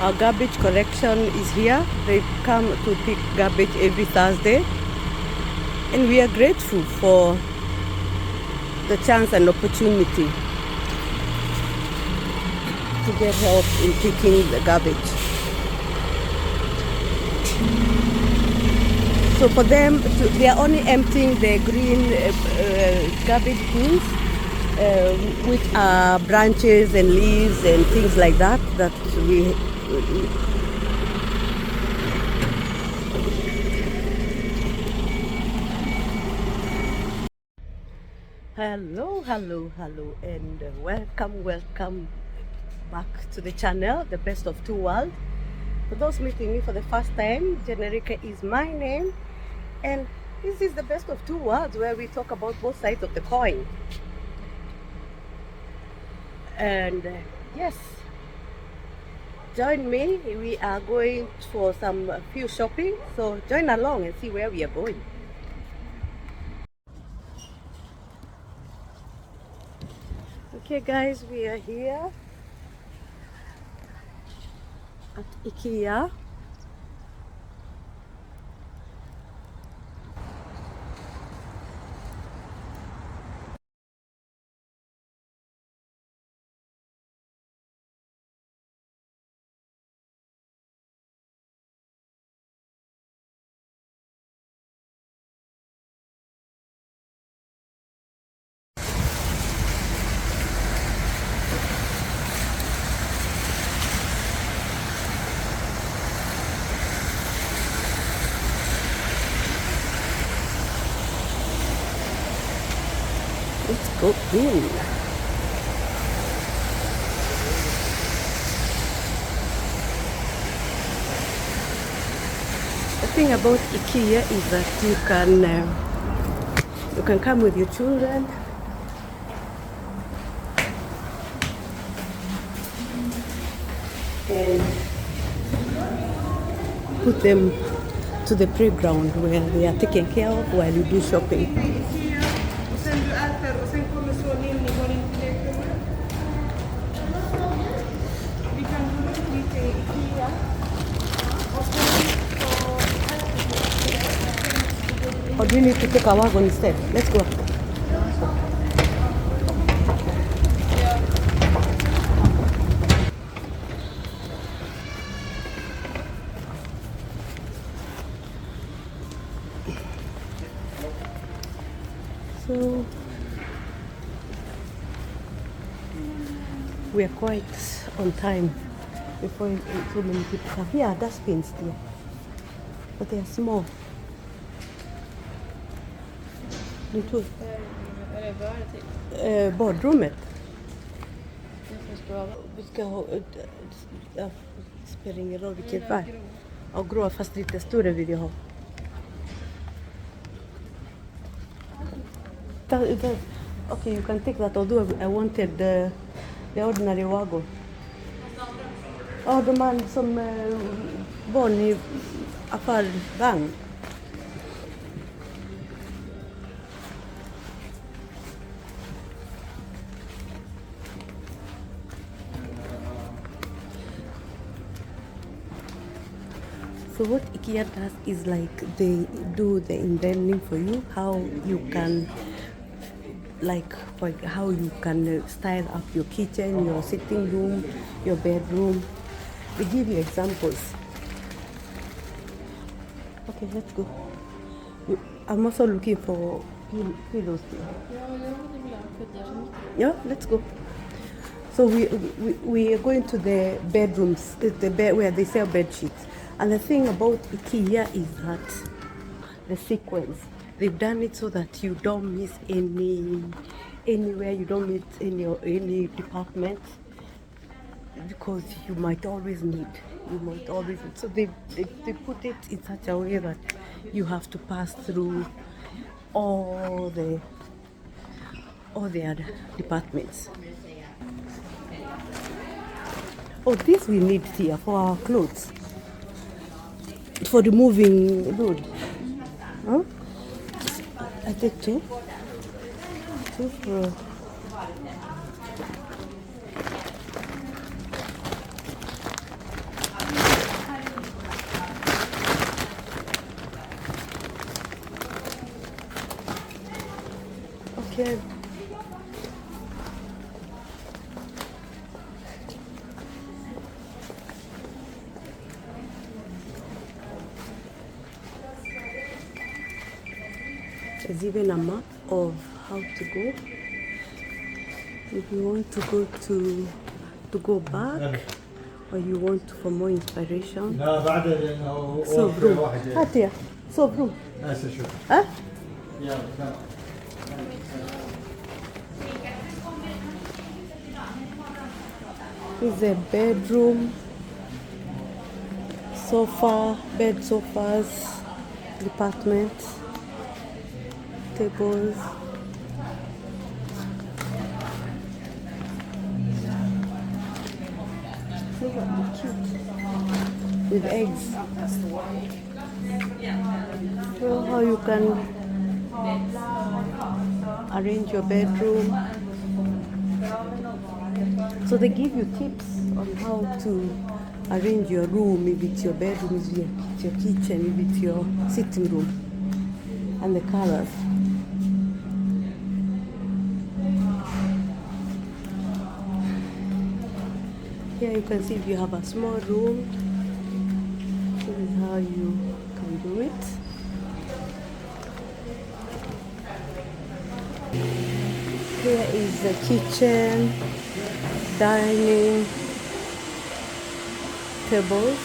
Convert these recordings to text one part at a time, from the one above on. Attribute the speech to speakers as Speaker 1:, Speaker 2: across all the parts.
Speaker 1: Our garbage collection is here. They come to pick garbage every Thursday. And we are grateful for the chance and opportunity to get help in picking the garbage. So for them, they are only emptying the green garbage bins, which are branches and leaves and things like that, that we hello, and welcome back to the channel, The Best of Two Worlds. For those meeting me for the first time, Generica is my name, and this is The Best of Two Worlds, where we talk about both sides of the coin. And yes, join me. We are going for a few shopping, so join along and see where we are going. Okay guys, we are here at IKEA. Let's go in. The thing about IKEA is that you can come with your children and put them to the playground where they are taken care of while you do shopping. Or do you need to take a wagon instead? Let's go. So we are quite on time before so many people come. Here are dustbins still, but they are small. Badrummet. Vi ska ha, det spelar ingen roll vilket färg. Ja, grå fast lite större vill jag ha. Okay, you can take that, although I wanted the ordinary wagon. Ja, de man som barn i affärsvagn. So what IKEA does is like they do the inventing for you, how you can style up your kitchen, your sitting room, your bedroom. They give you examples. Okay, let's go. I'm also looking for pillows here. Yeah, let's go. So we are going to the bedrooms, the bed where they sell bed sheets. And the thing about IKEA is that the sequence, they've done it so that you don't miss anywhere, you don't miss any department, because you might always need. So they put it in such a way that you have to pass through all the other departments. Oh, this we need here for our clothes. For the moving load. Huh? I take two. Two for... kitchen. There's even a map of how to go. If you want to go back, or you want for more inspiration. So room. هاتيا. So room. ها؟ This is a bedroom. Sofa, bed sofas, department, tables. Look at the cute. With eggs. So how you can arrange your bedroom. So they give you tips on how to arrange your room, if it's your bedroom, if it's your kitchen, if it's your sitting room, and the colors. Here you can see if you have a small room, this is how you can do it. Here is the kitchen, dining, tables,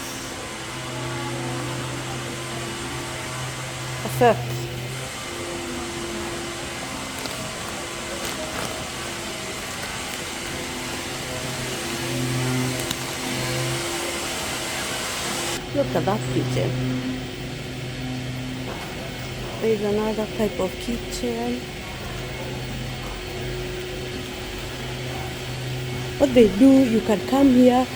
Speaker 1: a set. Look at that kitchen. There's another type of kitchen. What they do, you can come here,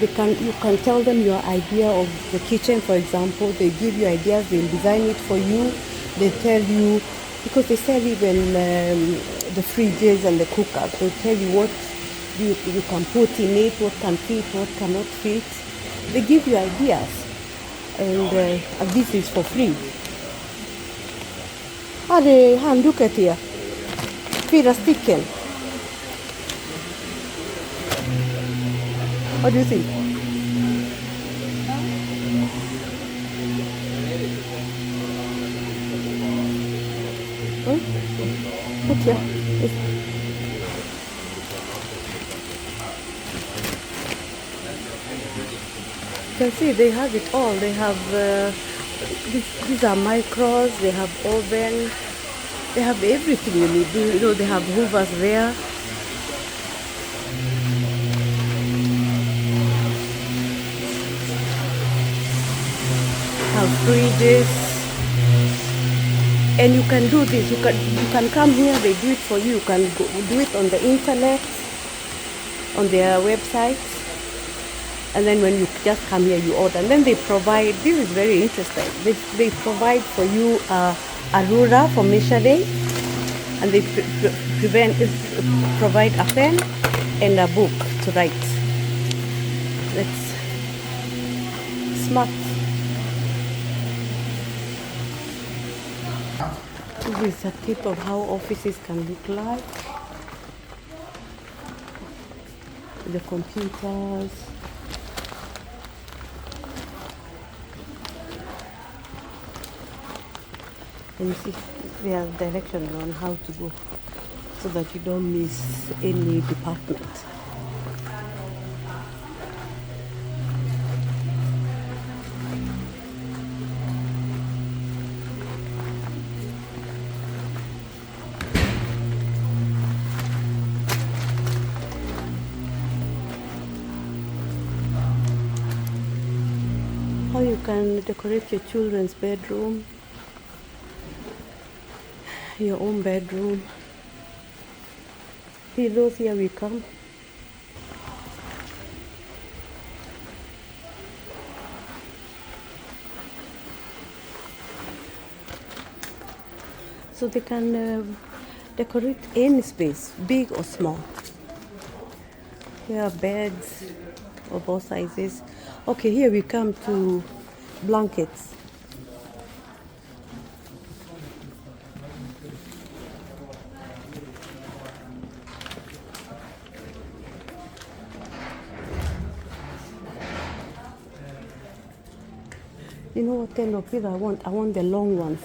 Speaker 1: you can tell them your idea of the kitchen, for example. They give you ideas, they'll design it for you. They tell you, because they sell even the fridges and the cookers, they'll tell you what you can put in it, what can fit, what cannot fit. They give you ideas, and this is for free. Look at here. Fyra stycken. What do you think? Look here. You can see they have it all. They have these are micros. They have oven. They have everything you need. You know, they have hoovers there. Have fridges, and you can do this. You can come here. They do it for you. You can do it on the internet, on their website, and then when you just come here, you order. And then they provide. This is very interesting. They provide for you a ruler for measuring, and they provide a pen and a book to write. That's smart. This is a tip of how offices can look like. The computers. And you see there are directions on how to go so that you don't miss any department. How you can decorate your children's bedroom, your own bedroom. Pillows, here we come. So they can decorate any space, big or small. Here are beds of all sizes. Okay, here we come to blankets. You know what kind of pillow I want? I want the long ones.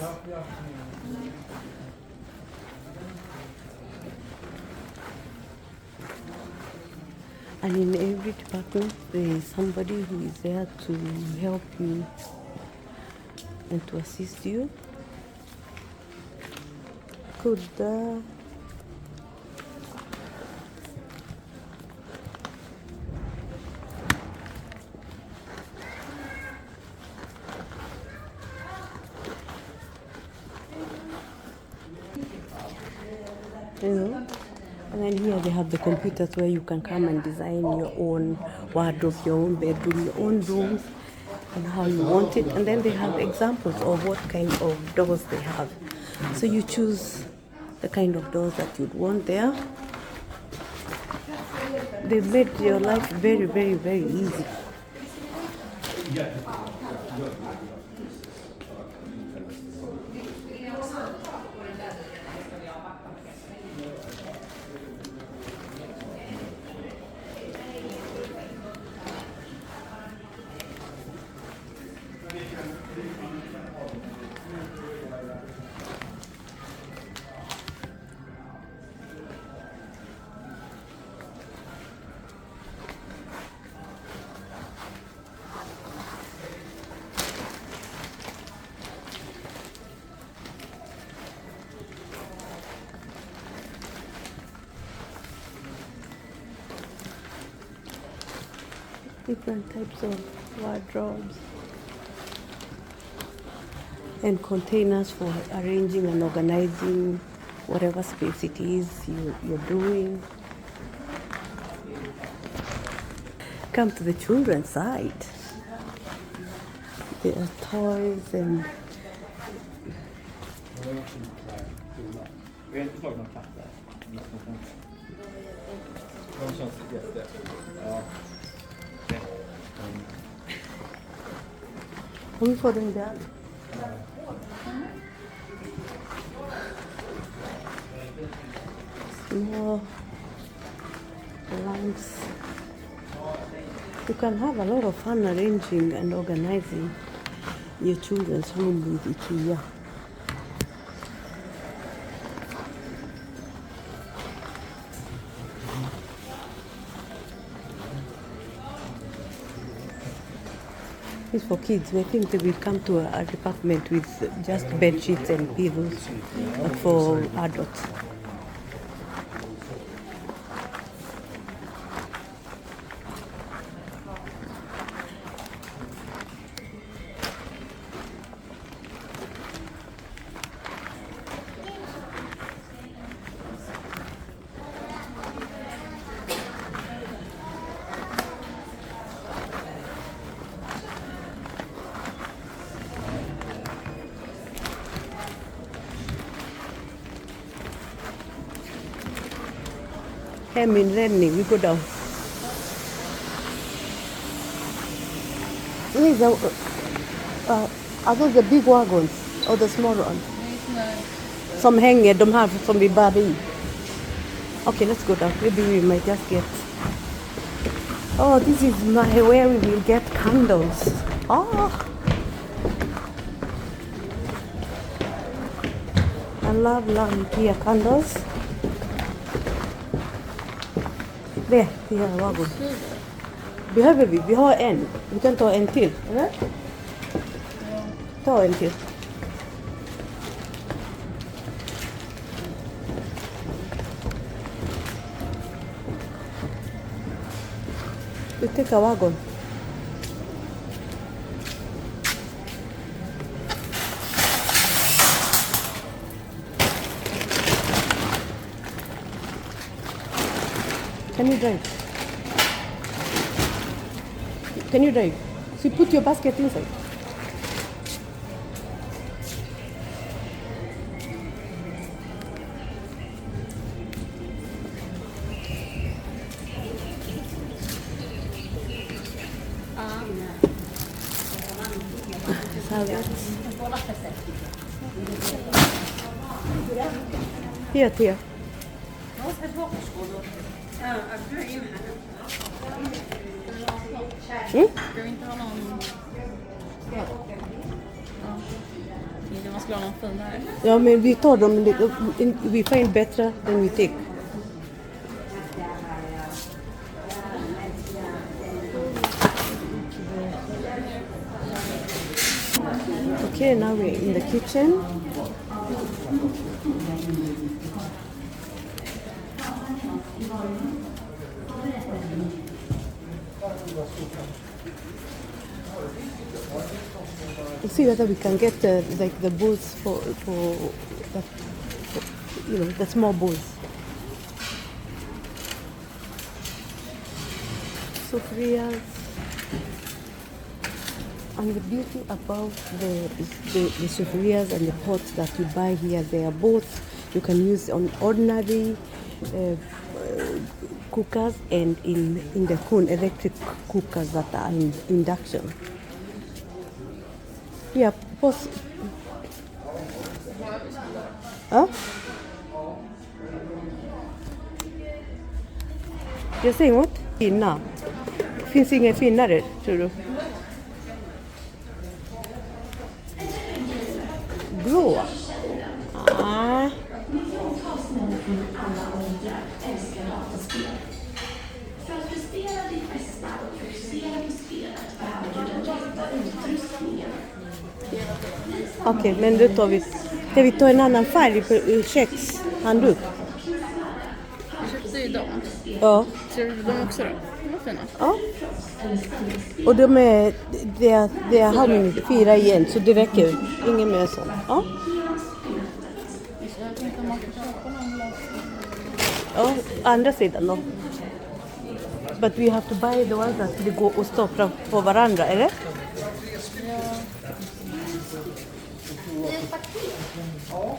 Speaker 1: And in every department, there is somebody who is there to help you and to assist you. Could you know, and then here they have the computers where you can come and design your own wardrobe, your own bedroom, your own rooms, and how you want it. And then they have examples of what kind of doors they have. So you choose the kind of doors that you'd want there. They've made your life very, very, very easy. Different types of wardrobes and containers for arranging and organizing whatever space it is you're doing. Come to the children's side. There are toys and we får den där. Small lamps. You can have a lot of fun arranging and organizing your children's room with IKEA. It's for kids. I think they will come to a department with just bed sheets and pillows, but for adults. I'm in learning. We go down. These are those the big wagons or the small ones? Some hang here, don't have some big body. Okay, let's go down. Maybe we might just get. Oh, this is where we will get candles. Oh, I love IKEA candles. Där, vi har vagon. Behöver vi? Vi har en. Vi kan ta en till, eller? Ta en till. We take a wagon. Can you drive? Can you drive? So you put your basket inside. Here. Ska vi inte ha någon?
Speaker 2: man skulle ha någon finare.
Speaker 1: Ja, men vi tar dem, we find better than we take. Okay, now we're in the kitchen. We'll see whether we can get like the bowls for the small bowls. Sufrias. And the beauty about the sufrias and the pots that you buy here, they are both, you can use on ordinary cookers and in the electric cookers that are in induction. Yeah, huh? You're saying what? Finna. Finns ingen finare, tror du? Blå? Ah. Okej, men då tar vi... Ska vi ta en annan färg för kökshandduk?
Speaker 2: Jag köpte ju dem.
Speaker 1: Ja.
Speaker 2: Ser du dem också då? De var fina.
Speaker 1: Ja. Och de är... Det är hamn 4 igen, så det räcker. Ingen mer sånt. Ja.
Speaker 2: Jag tänkte om man får köpa någon glas.
Speaker 1: Ja, andra sidan då. But we have to buy the ones that det går och stoppa på varandra, eller?
Speaker 2: Ja.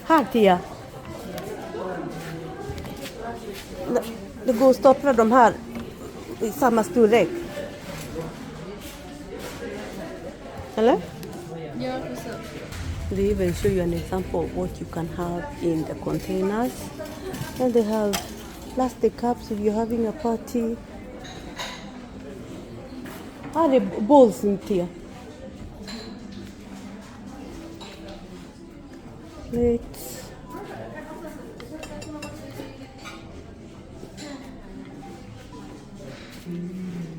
Speaker 1: Här, Tia. Det går att stoppa de här i samma storlek. Eller?
Speaker 2: Ja, precis.
Speaker 1: They even show you an example of what you can have in the containers. And they have plastic cups if you're having a party. Här är bowls in Tia. Plates.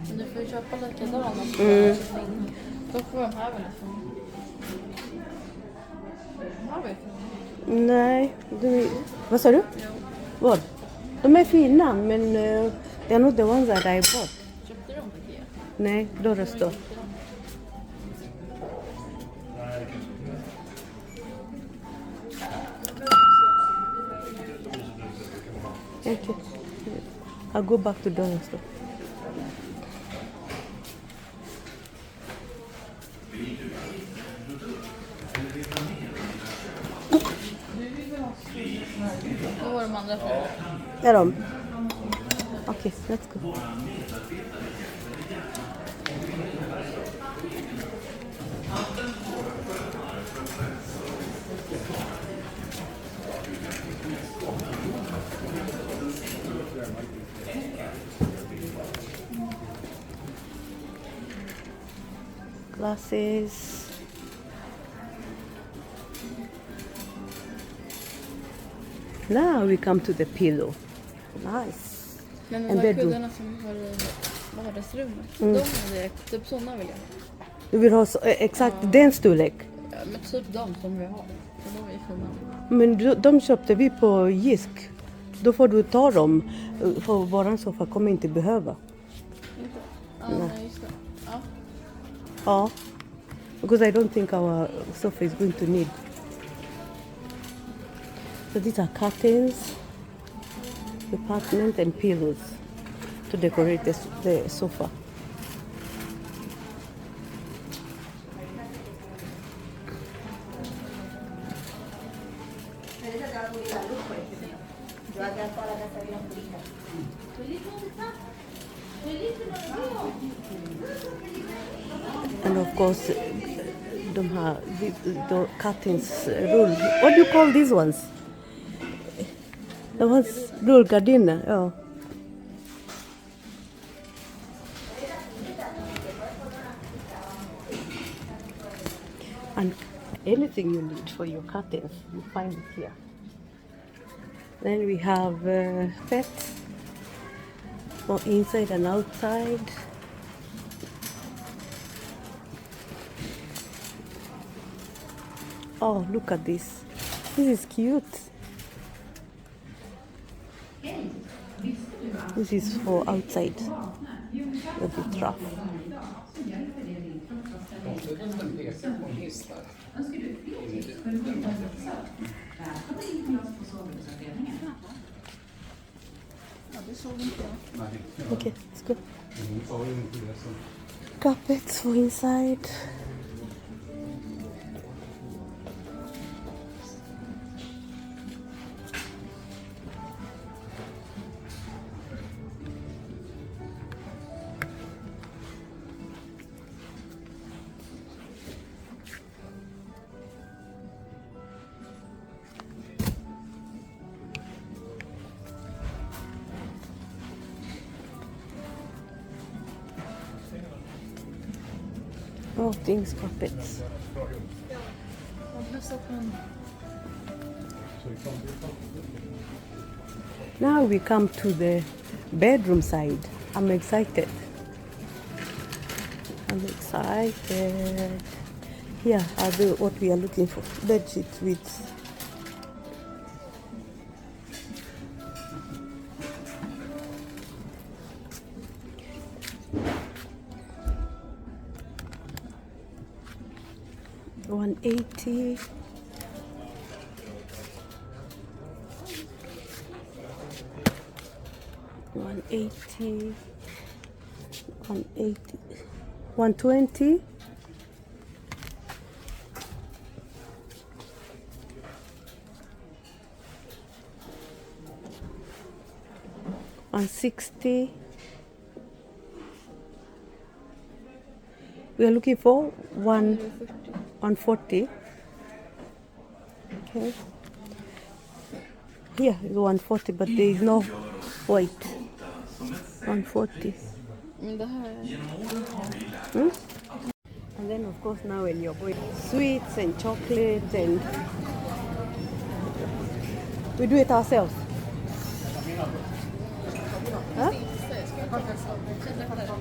Speaker 2: Men du får ju köpa likadana. Då får de här väl ifrån. Har vi?
Speaker 1: Nej, vad sa du?
Speaker 2: Jo.
Speaker 1: Vad? De är fina, men they're not the ones that I bought.
Speaker 2: Köpte de på IKEA?
Speaker 1: Nej, då röstar. Okay. I'll go back to Donna's store.
Speaker 2: Vad var de andra för?
Speaker 1: Är de? Okej, let's go. Glasses. Now we come to the pillow. Nice.
Speaker 2: Men de
Speaker 1: And
Speaker 2: där
Speaker 1: bedroom.
Speaker 2: kuddarna som var i vardagsrummet, de är det, typ sådana vill jag.
Speaker 1: Du vill ha exakt den storlek?
Speaker 2: Ja, men typ de som vi har. För de är fina.
Speaker 1: Men de köpte vi på Gisk. Då får du ta dem. För våran soffa kommer inte behöva.
Speaker 2: Ja, nej, just det. Ja.
Speaker 1: Ja. Because I don't think our sofa is going to need. So these are curtains, apartment and pillows to decorate the sofa. And of course, the curtains roll. What do you call these ones? Det var rullgardiner, ja. And anything you need for your curtains, you find it here. Then we have pets for inside and outside. Oh, look at this. This is cute. This is for outside. With the trough. Okay, let's go. Carpets for inside. Oh, things, carpets. Now we come to the bedroom side. I'm excited. I'm excited. Here are what we are looking for. Bed sheets with $180. $180. $120. $160. We are looking for 140. Okay. Here is 140, but there is no white. 140. And then of course now when you're going sweets and chocolates and we do it ourselves. Huh?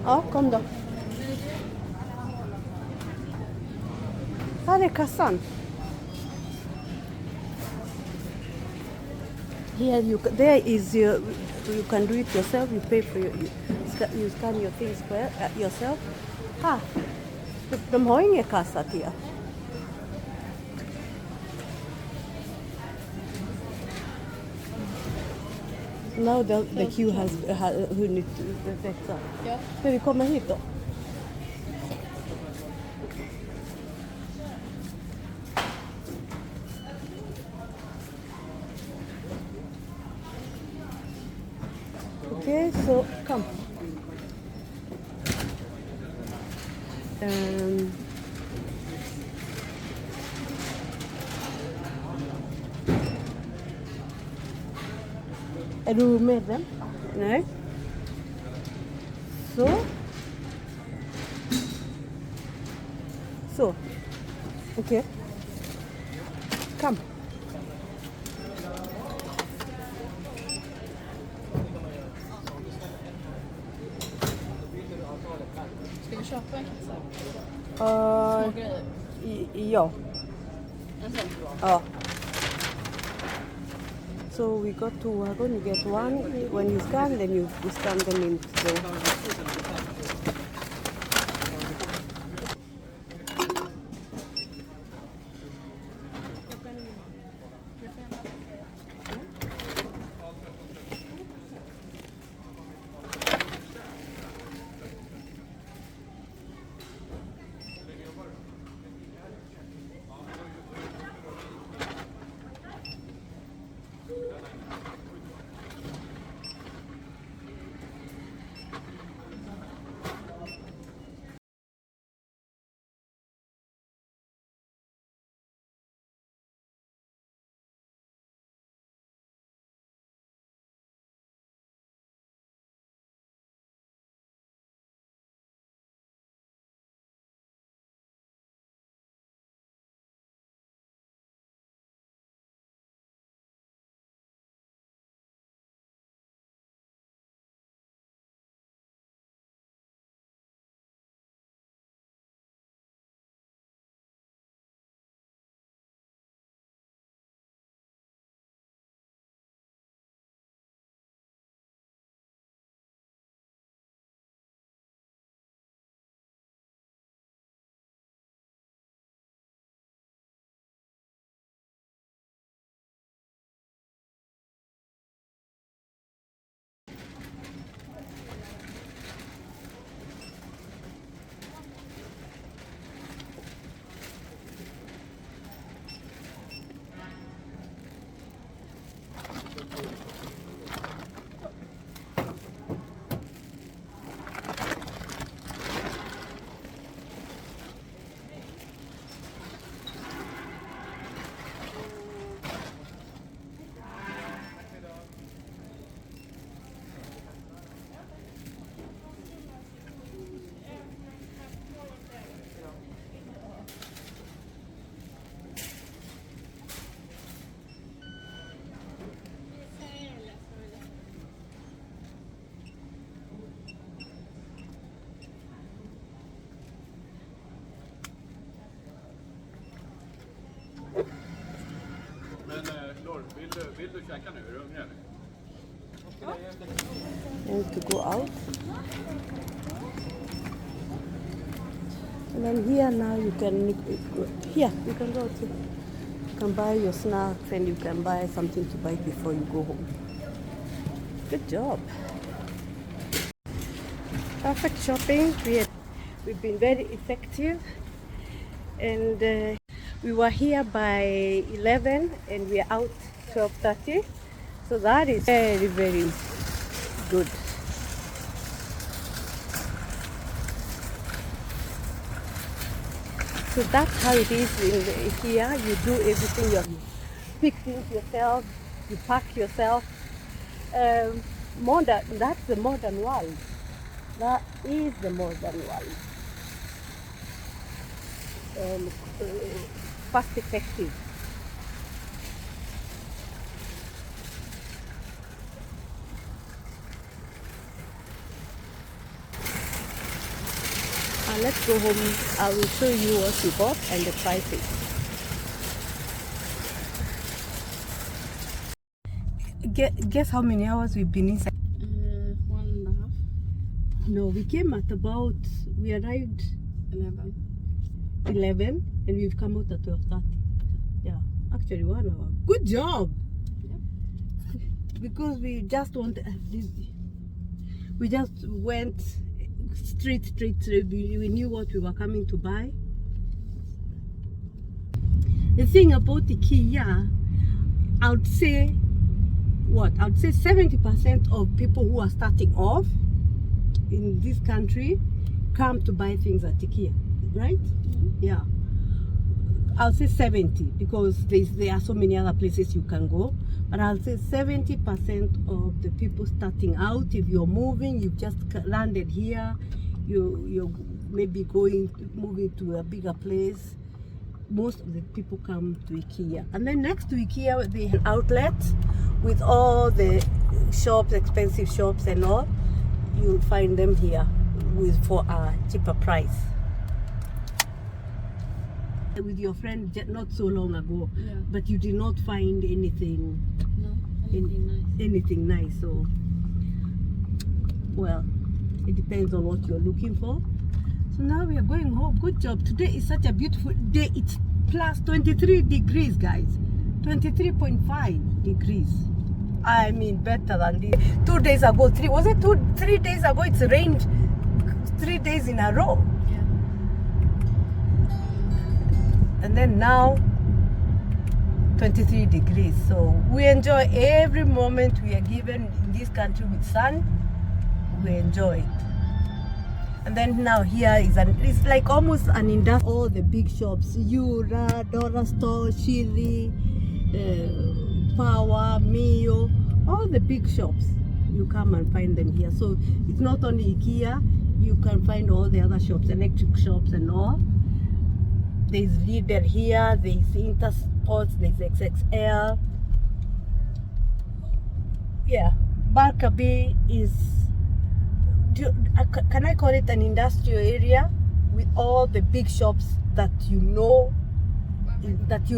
Speaker 1: Ja, kom då. Här är kassan. Here there is you can do it yourself. You pay for you scan your things yourself. De har ingen kassa till. Now the queue has hunnit växa. Ja. Ska vi komma hit då? Okay, so come. Är du medlem? Nej. Så. Okej. Kom.
Speaker 2: Ska vi köpa en kassa?
Speaker 1: Små
Speaker 2: grejer?
Speaker 1: Ja.
Speaker 2: En sån?
Speaker 1: Ja. So we got to wagon, you get one. When you scan, then you scan them in.
Speaker 3: Men Lord, vill du käka nu? Är du hungrig eller?
Speaker 1: And to go out. And then here now you can go to, you can buy your snacks and you can buy something to buy before you go home. Good job. Perfect shopping. We've been very effective, and we were here by 11 and we are out 12:30. So that is very, very good. So that's how it is in IKEA. You do everything yourself. You pick things yourself, you pack yourself. That's the modern world. That is the modern world. Fast effective. Let's go home. I will show you what we bought and the prices. Guess how many hours we've been inside?
Speaker 2: 1.5.
Speaker 1: No, we came at we arrived 11 and we've come out at 12:30. Yeah, actually 1 hour. Good job!
Speaker 2: Yep.
Speaker 1: Because we just went straight. We knew what we were coming to buy. The thing about IKEA, I would say 70% of people who are starting off in this country come to buy things at IKEA, right? Mm-hmm. Yeah, I'll say 70 because there are so many other places you can go, but I'll say 70% of the people starting out, if you're moving, you've just landed here, you're maybe moving to a bigger place, most of the people come to IKEA. And then next to IKEA, they have outlets with all the shops, expensive shops and all. You'll find them here for a cheaper price. With your friend not so long ago,
Speaker 2: Yeah.
Speaker 1: but you did not find anything nice. So, well, it depends on what you're looking for. So now we are going home. Good job. Today is such a beautiful day. It's plus 23 degrees, guys. 23.5 degrees. I mean, better than this. 2 days ago, 3 days ago, it's rained 3 days in a row.
Speaker 2: Yeah.
Speaker 1: And then now 23 degrees. So we enjoy every moment we are given in this country with sun. We enjoy it. And then now here it's like almost an industry. All the big shops, Yura, Dollar Store, Shiri, Power, Mio, all the big shops. You come and find them here. So it's not only IKEA, you can find all the other shops, electric shops and all. There's Leader here, there's Intersports, there's XXL. Yeah, Barkaby is, can I call it an industrial area with all the big shops that you know, that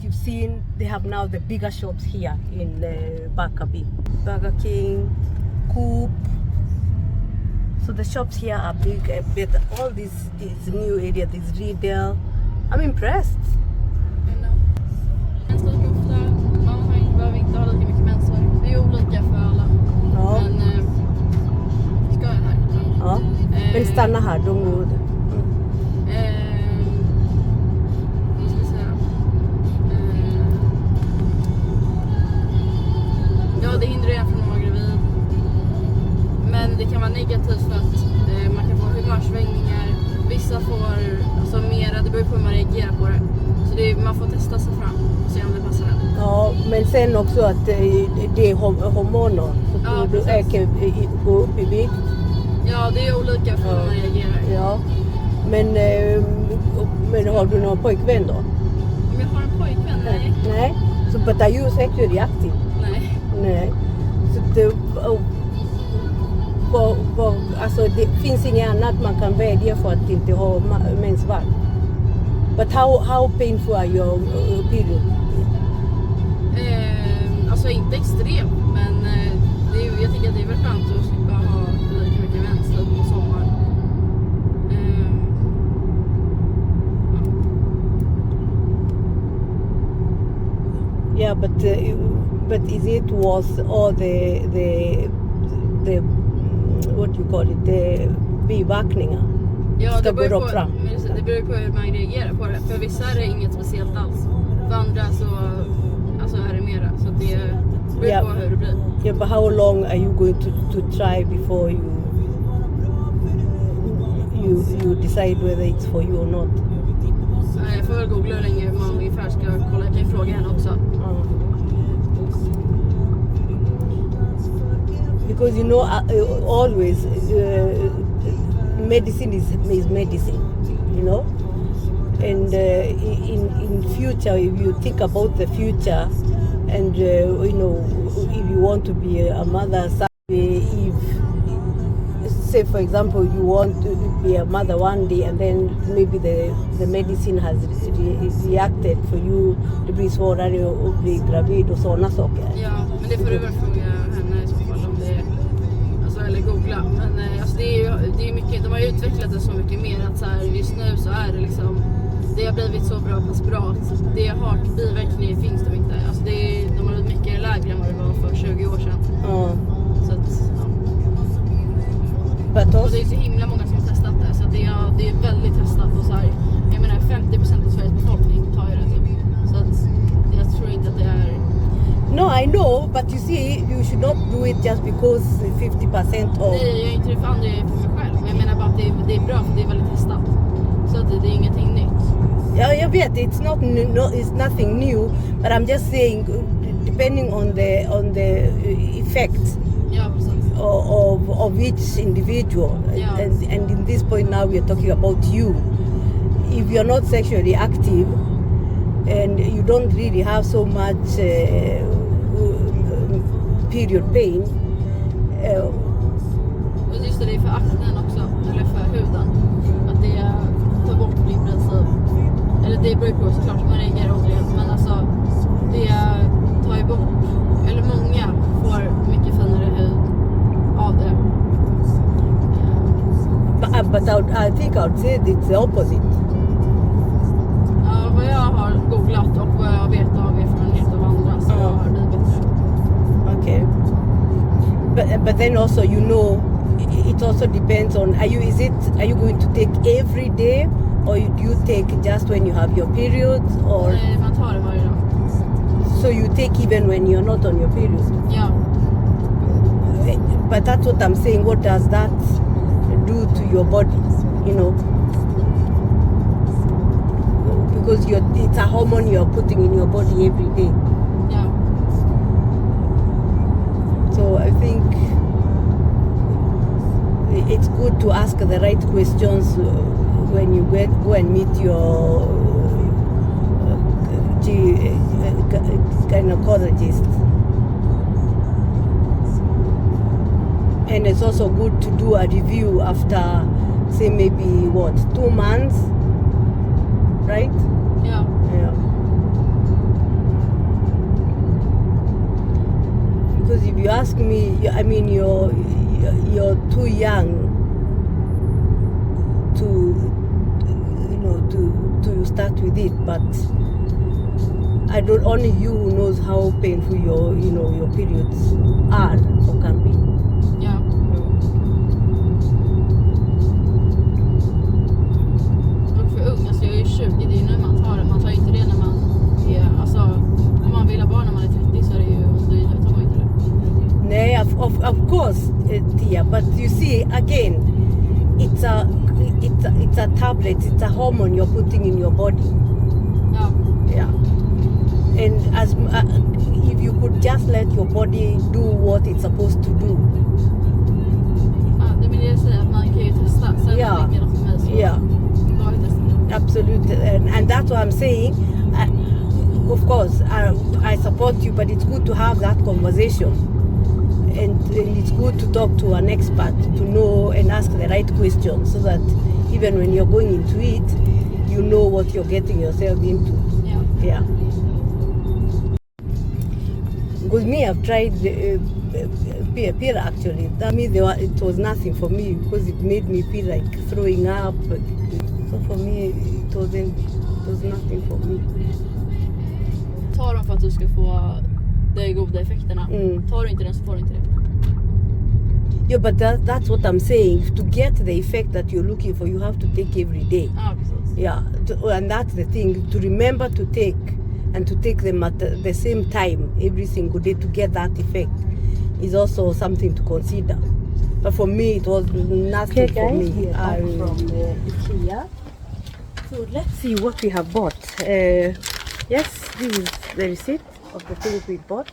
Speaker 1: you've seen. They have now the bigger shops here in Barkaby. Burger King, Coop. So the shops here are big, but all this is new area, this Riedel. I'm impressed.
Speaker 2: Mensvärk ofta, man behöver inte ha lika mycket mensvärk. Det är olika för alla.
Speaker 1: Ja.
Speaker 2: Men ska jag här?
Speaker 1: Ja, men stanna här, de går.
Speaker 2: Vad ska vi säga? Ja, det hindrar en från att vara gravid. Men det kan vara negativt för att man kan få humörsvängningar. Vissa får alltså mera, det beror på hur man reagerar på det. Så man får testa sig fram och se om det passar en.
Speaker 1: Ja, men sen också att det är hormoner. Så
Speaker 2: Ja,
Speaker 1: du kan gå upp i vikt.
Speaker 2: Ja, det är olika för hur man reagerar.
Speaker 1: Ja, men har du någon pojkvän då?
Speaker 2: Om jag har en pojkvän? Nej.
Speaker 1: Nej, så but are you sexually active?
Speaker 2: Nej.
Speaker 1: Nej. Så det, alltså det finns inget annat man kan välja för att inte ha mensvärk. But how painful are your period? Yeah, but is it was all the what do you call it, the biverkningar?
Speaker 2: Ja,
Speaker 1: Ska
Speaker 2: det
Speaker 1: gå
Speaker 2: beror
Speaker 1: rakt fram.
Speaker 2: på hur man reagerar på det. För vissa är det inget speciellt alls. För andra så alltså är det mera. Så det beror på hur det blir.
Speaker 1: Yeah, but how long are you going to try before you decide whether it's for you or not?
Speaker 2: Jag får väl googla hur länge man ungefär ska kolla. Jag kan ju fråga henne också.
Speaker 1: Because you know, always medicine is medicine, you know. And in future, if you think about the future, and you know, if you want to be a mother, if say for example you want to be a mother one day, and then maybe the medicine has reacted for you to bli svårare att bli gravid och sådana saker.
Speaker 2: Ja, men det får du väl fråga henne i så fall om det, alltså, eller googla. Men alltså, det är mycket, de har ju utvecklat det så mycket mer att så här, just nu så är det liksom, det har blivit så bra att det har hört biverkningar finns det inte. Alltså de har blivit mycket lägre än vad det var för 20 år sedan. Så att, ja. Och det är så himla många som har testat det, så det är väldigt testat och så här, jag menar 50% av Sveriges befolkning tar ju det typ. Så att jag tror inte att det är...
Speaker 1: No, I know, but you see, you should not do it just because 50% of...
Speaker 2: Nej, jag är inte det för andra, jag är för mig själv. Men jag menar bara att det är bra för det är väldigt testat. Så att det är ingenting nytt.
Speaker 1: Ja, jag vet, it's nothing new, but I'm just saying, depending on the effect of each individual, and in this point now we are talking about you. If you're not sexually active and you don't really have so much period pain.
Speaker 2: Och just det är för aknen också, eller för huden, att det tar bort i princip. Eller det beror på såklart man reagerar återigen, men alltså det tar ju bort, eller många får mycket finare hud av det.
Speaker 1: But I think I would say it's the opposite.
Speaker 2: Ja, vad jag har googlat och vad jag vet av erfarenhet av andra så har det blivit bättre.
Speaker 1: Okay. But then also, you know, it also depends on, are you going to take every day, or do you take just when you have your periods, or?
Speaker 2: Nej, man tar det varje dag.
Speaker 1: So you take even when you're not on your period?
Speaker 2: Ja.
Speaker 1: But that's what I'm saying. What does that do to your body, you know? Because it's a hormone you're putting in your body every day.
Speaker 2: Yeah.
Speaker 1: So I think it's good to ask the right questions when you go and meet your gynecologist. And it's also good to do a review after, say, maybe 2 months, right?
Speaker 2: Yeah.
Speaker 1: Yeah. Because if you ask me, I mean, you're too young to, you know, to start with it. But I don't, only you who knows how painful your periods are or can be.
Speaker 2: Ja. Och för ung, alltså jag är 20, det är ju när man tar det. Man tar inte det när man är, alltså om man vill ha barn när man är 30 så är det ju, då tar man inte det.
Speaker 1: Nej, of course, Tia, but you see, again, it's a tablet, it's a hormone you're putting in your body.
Speaker 2: Ja.
Speaker 1: Yeah. And if you could just let your body do what it's supposed to do.
Speaker 2: Ja, det vill jag säga, att man kan ju testa. Sen
Speaker 1: Yeah.
Speaker 2: man tänker något för mig så
Speaker 1: Yeah.
Speaker 2: då har jag testat.
Speaker 1: Absolutely, and that's what I'm saying. Of course, I support you, but it's good to have that conversation, and it's good to talk to an expert to know and ask the right questions, so that even when you're going into it, you know what you're getting yourself into.
Speaker 2: Ja.
Speaker 1: Yeah. Because me, I've tried peer actually. That means it was nothing for me, because it made me feel like throwing up. So for me, it was nothing for me.
Speaker 2: Tar dem för att du ska få de goda effekterna. Tar du inte den så får du inte det.
Speaker 1: Yeah, but that's what I'm saying. To get the effect that you're looking for, you have to take every day.
Speaker 2: Ja, precis.
Speaker 1: Yeah, and that's the thing. To remember to take, and to take them at the same time every single day to get that effect is also something to consider. But for me, it was nothing for me.
Speaker 2: We are back from IKEA.
Speaker 1: So let's see what we have bought. Yes, this is the receipt of the things we bought.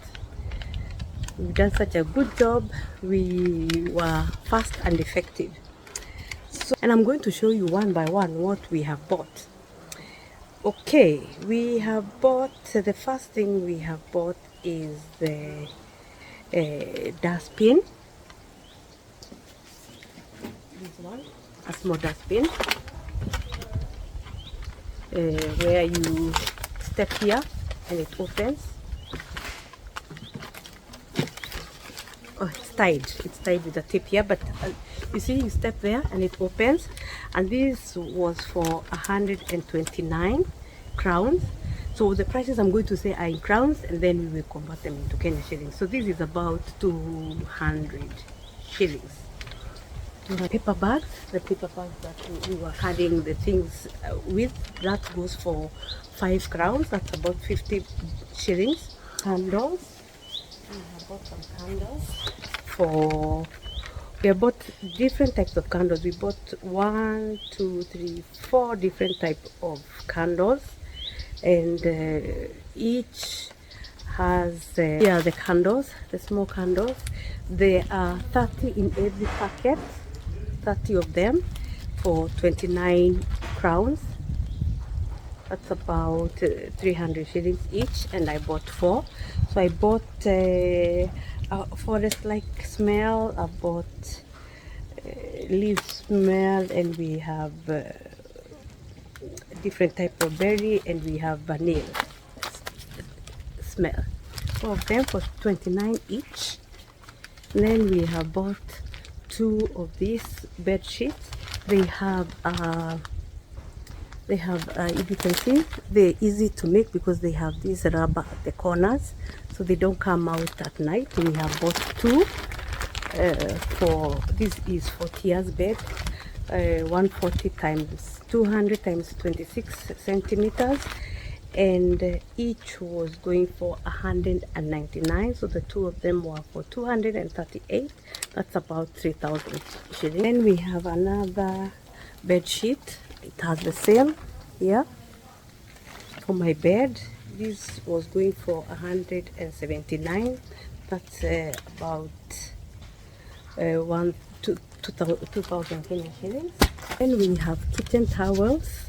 Speaker 1: We've done such a good job. We were fast and effective. So, and I'm going to show you one by one what we have bought. Okay, we have bought, the first thing we have bought is the dustbin. This one, a small dustbin. Where you step here and it opens. Oh, it's tied with a tip here, but you see, you step there and it opens. And this was for 129 crowns. So the prices I'm going to say are in crowns, and then we will convert them into Kenya shillings. So this is about 200 shillings. The paper bags that we were carrying the things with, that goes for 5 crowns. That's about 50 shillings. Candles. We have bought some candles we have bought different types of candles. We bought 1, 2, 3, 4 different types of candles, and each has here are the candles, the small candles. There are 30 in every packet, 30 of them for 29 crowns. That's about 300 shillings each, and I bought 4. So I bought a forest-like smell, I bought leaf smell, and we have different type of berry, and we have vanilla smell. 4 of them for 29 each. And then we have bought 2 of these bed sheets. They have if you can see, they're easy to make because they have this rubber at the corners, so they don't come out at night. We have bought 2 for this is 40 years bed, 140 times 200 times 26 centimeters, and each was going for 199. So the 2 of them were for 238. That's about 3,000 shillings. Then we have another bed sheet. It has the same here for my bed. This was going for 179. That's about 2,000 Kenyan shillings. Then we have kitchen towels.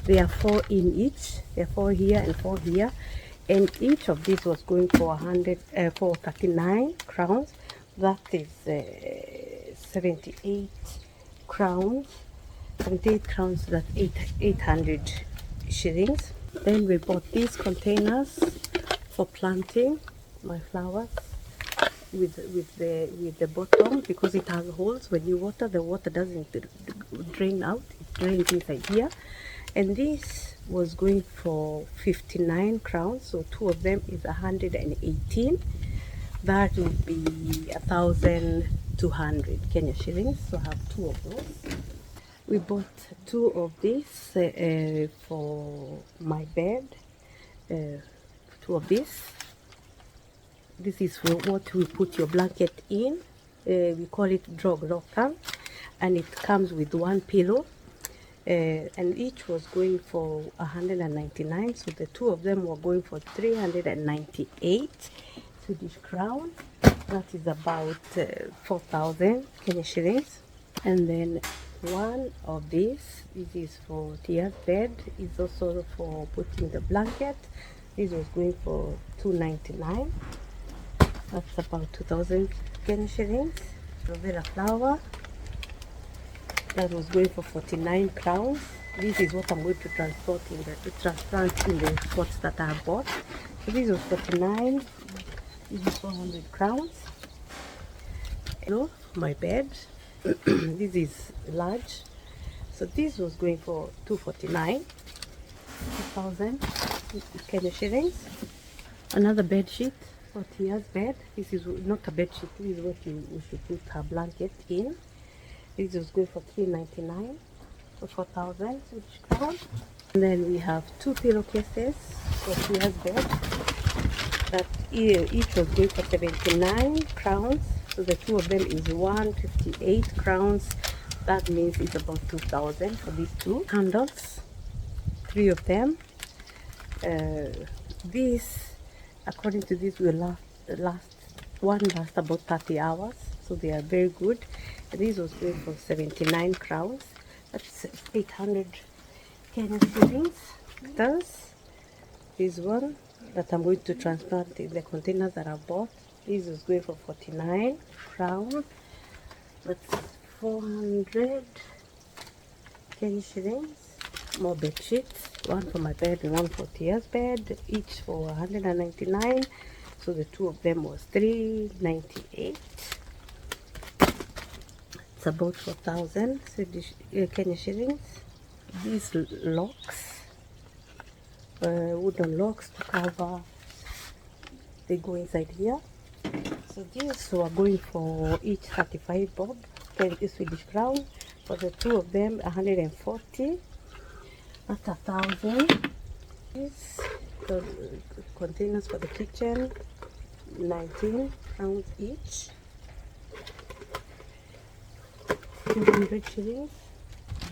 Speaker 1: There are 4 in each. There are 4 here and 4 here, and each of these was going for 39 crowns. That is 78 crowns. 78 crowns, that's 800 shillings. Then we bought these containers for planting my flowers with the bottom, because it has holes. When you water, the water doesn't drain out, it drains inside here. And this was going for 59 crowns, so 2 of them is 118. That would be 1,200 Kenya shillings. So I have 2 of those. We bought 2 of these for my bed. 2 of these. This is for what we put your blanket in. We call it drog rocker, and it comes with 1 pillow. And each was going for 199. So the 2 of them were going for 398 Swedish crown. That is about 4,000 Kenya shillings. And then 1 of these, this is for Tia's bed, is also for putting the blanket. This was going for 299. That's about 2,000 Kenya shillings. Aloe vera flower, that was going for 49 crowns. This is what I'm going to transplant in the pots that I bought. So this was 49. This is 400 crowns. Hello, my bed. This is large, so this was going for 249, 2,000 Kenya shillings. Another bed sheet for Tia's bed. This is not a bed sheet. This is what you should put her blanket in. This is going for $3.99 for 4,000 Swedish crown. And then we have 2 pillowcases for Tia's bed. That each was going for 79 crowns. So the 2 of them is 158 crowns. That means it's about 2,000 for these 2 candles. 3 of them. This, according to this, will last about 30 hours. So they are very good. And this was going for 79 crowns. That's 800 Kenyan shillings. Thus, this one that I'm going to transplant in the containers that I bought. This is going for 49 crowns. That's 400 Kenyan shillings. More bed sheets. One for my bed and one for Tia's bed. Each for 199. So the 2 of them was 398. It's about 4,000 Kenyan shillings. These locks, wooden locks to cover, they go inside here. So these were going for each 35 bob, 20 Swedish crown. For the 2 of them, 140. That's 1,000. These containers for the kitchen, 19 crowns each. 200 shillings.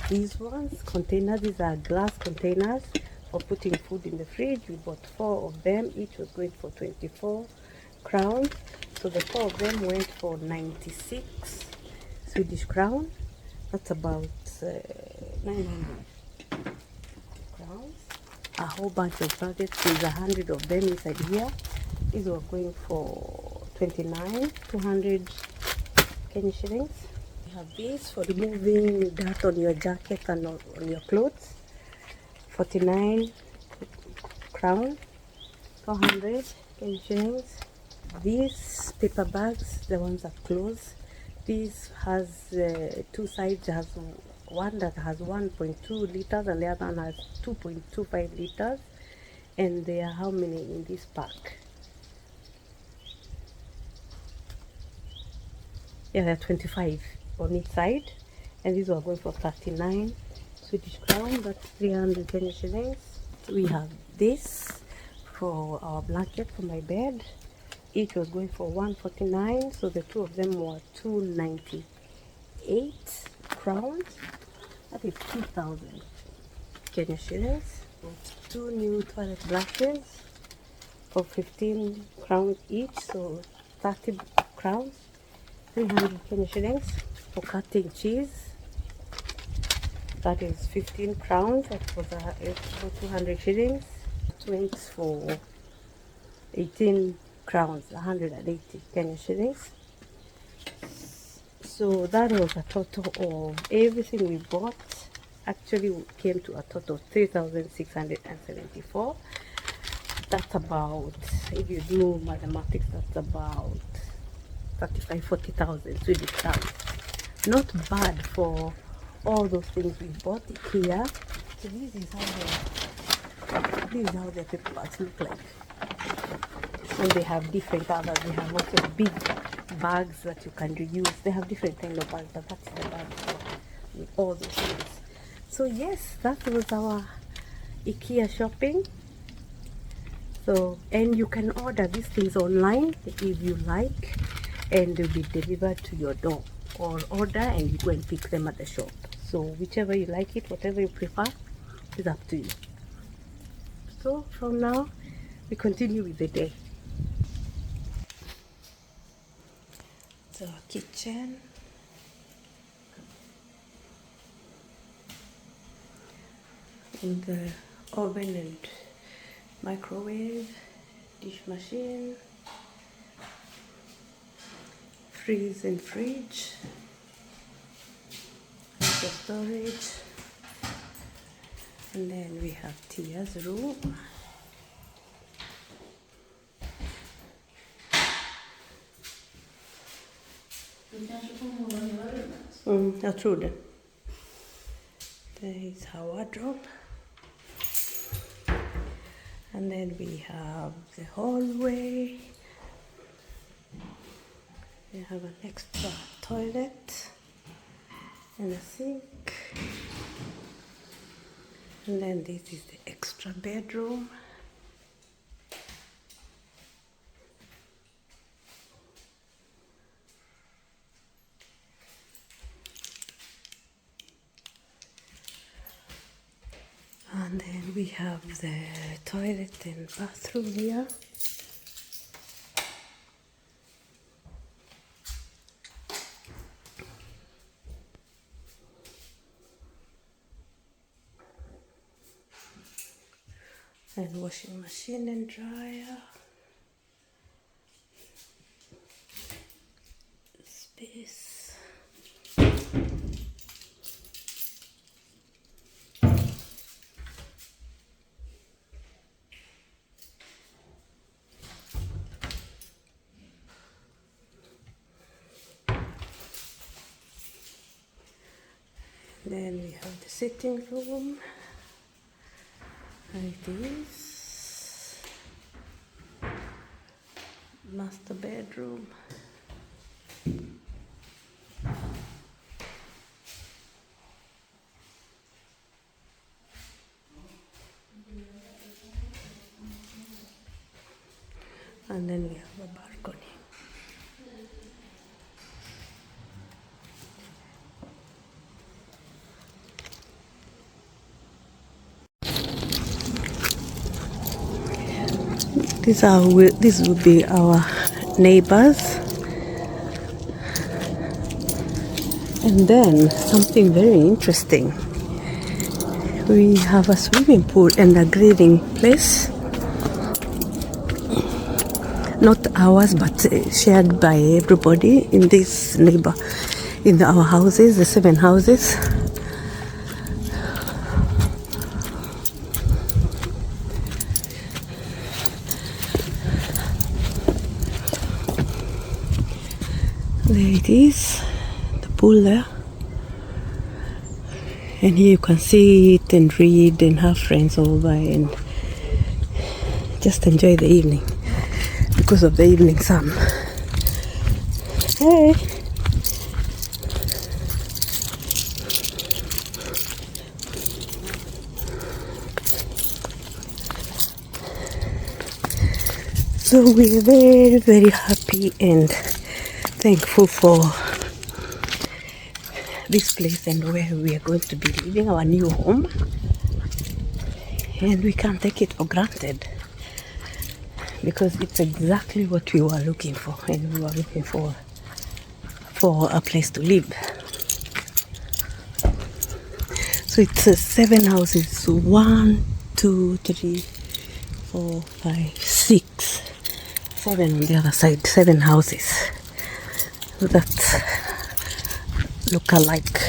Speaker 1: These ones, containers, these are glass containers for putting food in the fridge. We bought 4 of them. Each was going for 24 crowns. So the 4 of them went for 96 Swedish crown. That's about 900 crowns. A whole bunch of buckets. There's 100 of them inside here. These were going for 200 Kenyan shillings. We have this for removing dirt on your jacket and on your clothes. 49 crown, 400 Kenyan shillings. These paper bags, the ones that close. This has 2 sides. Has one that has 1.2 liters and the other one has 2.25 liters. And there are how many in this pack? Yeah, there are 25 on each side. And these were going for 39 Swedish crown, that's 300 Kenyan shillings. We have this for our blanket for my bed. Each was going for 149, so the 2 of them were 298 crowns. That is 2,000 Kenyan shillings. 2 new toilet blankets for 15 crowns each, so 30 crowns. 300 Kenyan shillings for cutting cheese. That is 15 crowns. That was for 200 shillings. Twins for 18 crowns, 180 Kenyan shillings. So that was a total of everything we bought. Actually, we came to a total of 3,674. That's about, if you do mathematics, that's about 40,000 Swedish crowns. Not bad for all those things we bought here. So this is how the paper bags look like. And they have different others. They have also big bags that you can reuse. They have different kind of bags, but that's the bag with all those things. So yes, that was our IKEA shopping. So, and you can order these things online if you like, and they'll be delivered to your door, or order and you go and pick them at the shop. So whichever you like it, whatever you prefer, is up to you. So from now, we continue with the day. So kitchen. In the oven and microwave, dish machine, freeze and fridge, the storage, and then we have Tia's room. Jag tror det. There is her wardrobe. And then we have the hallway. We have an extra toilet and a sink. And then this is the extra bedroom. And then we have the toilet and bathroom here. And washing machine and dryer. Space. Then we have the sitting room, like this, master bedroom, and then we have a balcony. This would be our neighbors. And then something very interesting. We have a swimming pool and a grilling place. Not ours, but shared by everybody in this neighbor, in our houses, the 7 houses. There it is, the pool there. And here you can sit and read and have friends over and just enjoy the evening because of the evening sun. Hey! So we are very, very happy and thankful for this place and where we are going to be living, our new home, and we can't take it for granted because it's exactly what we were looking for, and we were looking for a place to live. So it's 7 houses, 1, 2, 3, 4, 5, 6, 7 on the other side, 7 houses that look alike.